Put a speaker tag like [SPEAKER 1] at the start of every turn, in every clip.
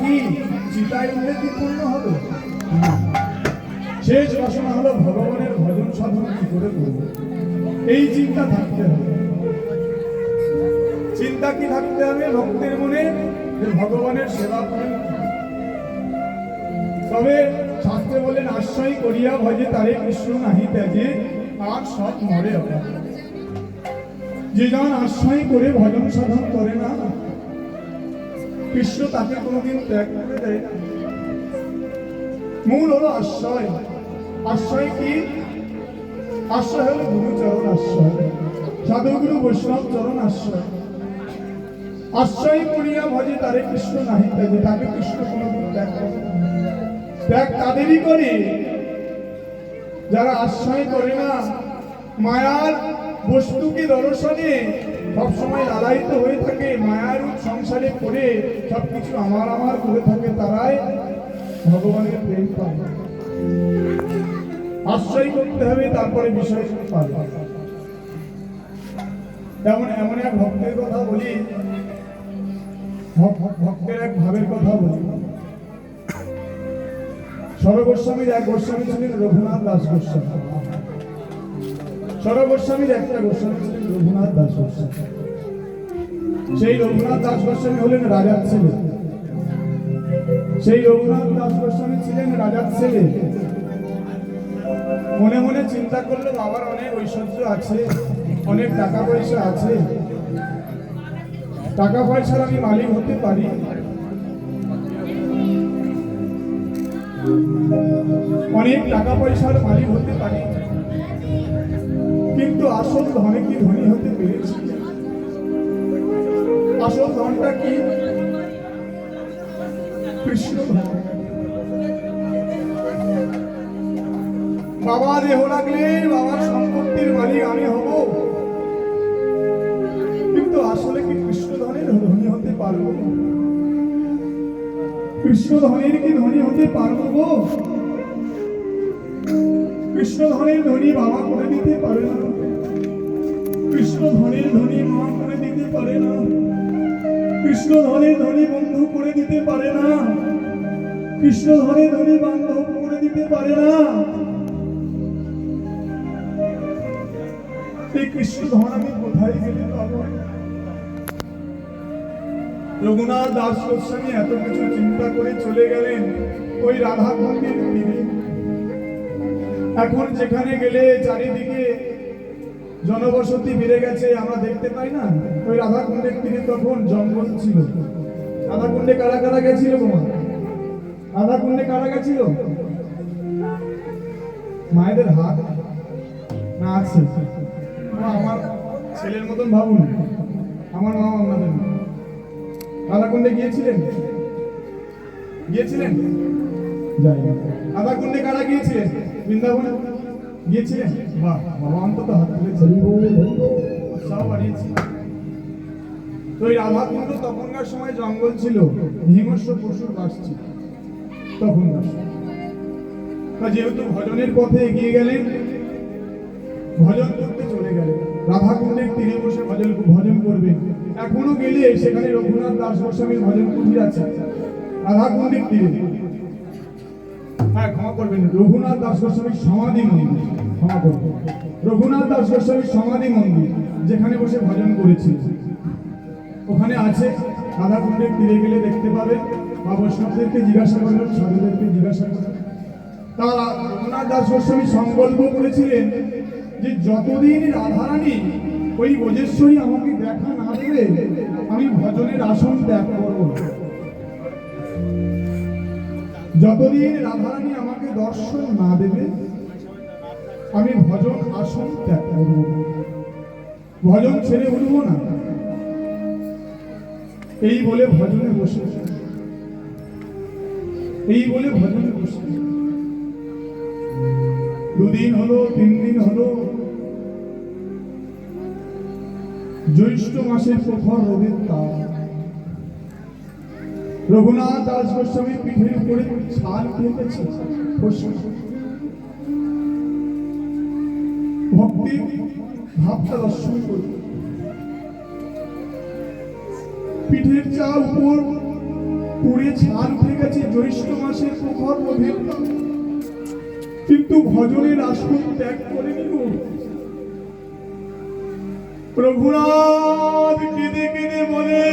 [SPEAKER 1] কি চিতায় উঠলে কি পূর্ণ হবে? শেষ বাসনা হলো ভগবানের ভজন সাধন কি করে করব, এই চিন্তা থাকতে হবে। চিন্তা কি থাকতে হবে ভক্তের মনে, যে ভগবানের সেবা করেন। তবে শাস্ত্রে বলেন আশ্রয় করিয়া ভজে তারে কৃষ্ণ নাহি ত্যাজে, আর সব মরে হবে। যে জন আশ্রয় করে ভজন সাধন করে না, কৃষ্ণ তাকে কোনোদিন ত্যাগ করে দেয় না। মূল হলো আশ্রয়। আশ্রয় কি? আশ্রয় হলো গুরুচরণ আশ্রয়, সাধুগুরু বৈষ্ণব চরণ আশ্রয়। আশ্রয় করিয়া ভজে তারে কৃষ্ণ নাহি ত্যাজে, তাকে কৃষ্ণ কোনোদিন ত্যাগ করে না। ত্যাগ তাদেরই করে যারা আশ্রয় করে না, মায়ার বস্তুকে দর্শনে সবসময় লালায়িত হয়ে থাকে, মায়ার সংসারে করে সবকিছু আমার আমার করে থাকে, তারাই ভগবানের প্রেম পায়। আশ্রয় করতে হবে, তারপরে বিষয় পাবে। এমন এক ভক্তের কথা বলি, ভক্তের এক ভাবের কথা বলি। সরগোস্বামীর এক গোস্বামী ছিলেন রঘুনাথ দাস গোস্বামী। সরগোস্বামীর একটা গোস্বামী ছিলেন রঘুনাথ দাস গোস্বামী। সেই রঘুনাথ দাস গোস্বামী হলেন রাজার ছেলে। সেই রঘুনাথ দাস গোস্বামী ছিলেন রাজার ছেলে। মনে মনে চিন্তা করলো, বাবার অনেক ঐশ্বর্য আছে, অনেক টাকা পয়সা আছে, টাকা পয়সার আমি মালিক হতে পারি, অনেক টাকা পয়সার মালিক হতে পারি, কিন্তু আসল ধনে কি ধনী হতে পেরেছি? আসল ধনটা কি? কৃষ্ণ ধন। বাবা দেহ লাগলে বাবার সম্পত্তির মালিক আমি হব, কিন্তু আসলে কি কৃষ্ণ ধনের ধনী হতে পারবো? কৃষ্ণ ধনের কি ধনী হতে পারবো গো? কৃষ্ণ ধনের ধনী বাবা করে দিতে পারে না, কৃষ্ণ ধনের ধনী মা করে দিতে পারে না, কৃষ্ণ ধনের ধনী বন্ধু করে দিতে পারে না, কৃষ্ণ ধনের ধনী বান্ধব করে দিতে পারে না। এই কৃষ্ণ ধন আমি কোথায় গেলে পাবো? রঘুনাথ দাস গোস্বামী এত কিছু চিন্তা করে চলে গেলেন ওই রাধাকুণ্ডের তীরে। এখন যেখানে গেলে চারিদিকে জনবসতি বেড়ে গেছে, আমরা দেখতে পাই না? ওই রাধাকুণ্ডের তীরে তখন জঙ্গল ছিল। রাধাকুণ্ডে কারা কারা গেছিল? রাধাকুণ্ডে কারা গেছিল? মায়েদের হাত না আছে? আমার ছেলের মতন ভাবুন, আমার মা আপনাদের রাধাকুণ্ডে গিয়েছিলেন? গিয়েছিলেন? যাই রাধাকুণ্ডে কারা গিয়েছিলেন? বৃন্দাবনে গিয়েছিলেন? বাহ, বাবা অন্তত হাত বাড়িয়েছি। তো ওই রাধাকুণ্ড তখনকার সময় জঙ্গল ছিল, হিংস্র পশুর বাস ছিল তখনকার। যেহেতু ভজনের পথে এগিয়ে গেলেন, ভজন করতে চলে গেলেন, রাধাকুণ্ডের তীরে বসে ভজন করবেন। এখনো গেলে সেখানে রঘুনাথ দাস গোস্বামীর ভজন কুটির আছে রাধাকুণ্ডের তীরে। হ্যাঁ, ক্ষমা করবেন, রঘুনাথ দাস গোস্বামীর সমাধি মন্দির, ক্ষমা করবেন, রঘুনাথ দাস গোস্বামীর সমাধি মন্দির যেখানে বসে ভজন করেছিল ওখানে আছে। রাধাকুণ্ডের তীরে গেলে দেখতে পাবেন, বা বৈষ্ণবদেরকে জিজ্ঞাসা করবেন, সাধুদেরকে জিজ্ঞাসা করবেন। তারা রঘুনাথ দাস গোস্বামী সংকল্প করেছিলেন যে যতদিন রাধারানী ওই ব্রজেশ্বরী আমাকে দেখা না দেবে, আমি ভজনের আসন ত্যাগ করব। যতদিন রাধারানী আমাকে দর্শন না দেবে, আমি ভজন আসন ত্যাগ করব, ভজন ছেড়ে উঠব না। এই বলে ভজনে বসে, এই বলে ভজনে বসে। দুদিন হলো, 3 দিন হলো, জ্যৈষ্ঠ মাসের প্রখর রোদের তাপ। রঘুনাথ দাস গোস্বামী পিঠের উপরে ছাল পেতেছে। ভক্তি ভাবটা দর্শন করল, পিঠের চা উপর পুড়ে ছাল উঠে গেছে জ্যৈষ্ঠ মাসের প্রখর রোদের তাপ। কিন্তু ভজনের আসন ত্যাগ করেনি গো। রঘুনাথ কেঁদে কেঁদে বলে,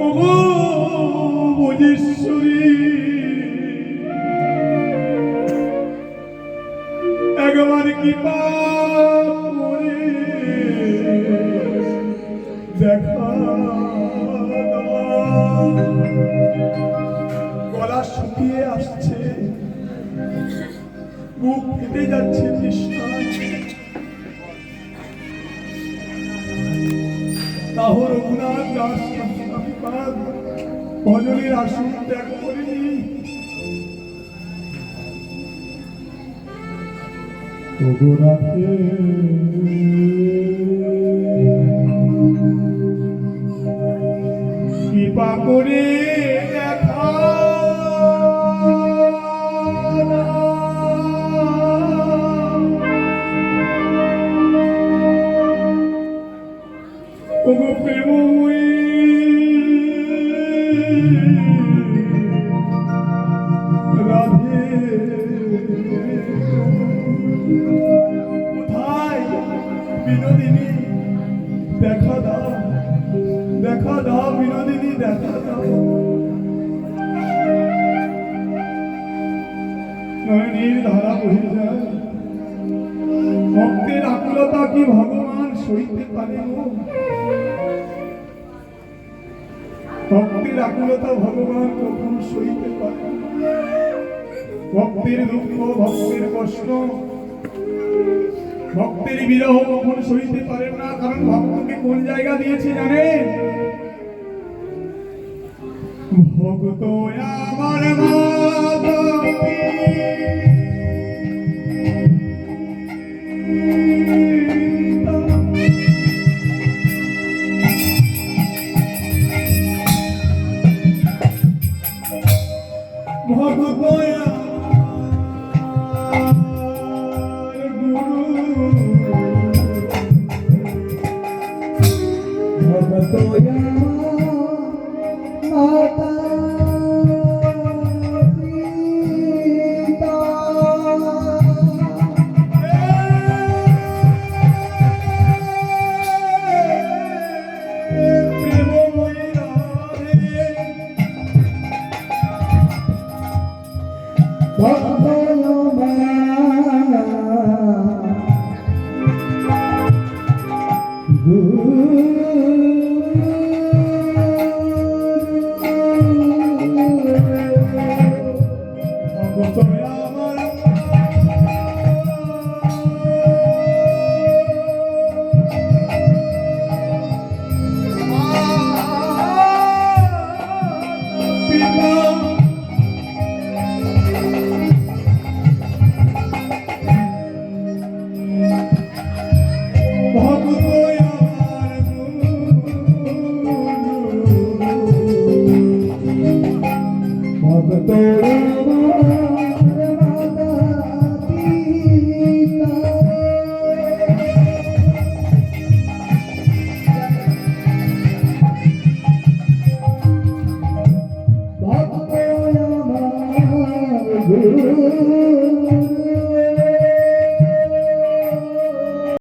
[SPEAKER 1] ওগো ভোজেশ্বরী, একবার কৃপা করে দেখা দাও। গলা শুকিয়ে আসছে, বুক ফেটে যাচ্ছে তৃষ্ণায়। তাহ রঘুনাথ দাস ভজনের আসন ত্যাগ করেনি। রঘুনাথে কৃপা করে দেখা ওগো প্রেমময়ী, রাধে কোথায় বিনোদিনী, দেখা দাও, দেখা দাও বিনোদিনী, দেখা দাও। নয়নের ধারা বহে যায়। ভক্তের আকুলতা কি ভগবান সইতে পারে গো? ভক্তের আকুলতা ভগবান কখন সইতে পারে? ভক্তের দুঃখ, ভক্তের কষ্ট, ভক্তের বিরহ কখন সইতে পারেন না। কারণ ভক্তকে কোন জায়গা দিয়েছে জানেন? ভক্ত আমার মাতা ভক্ত
[SPEAKER 2] মাতা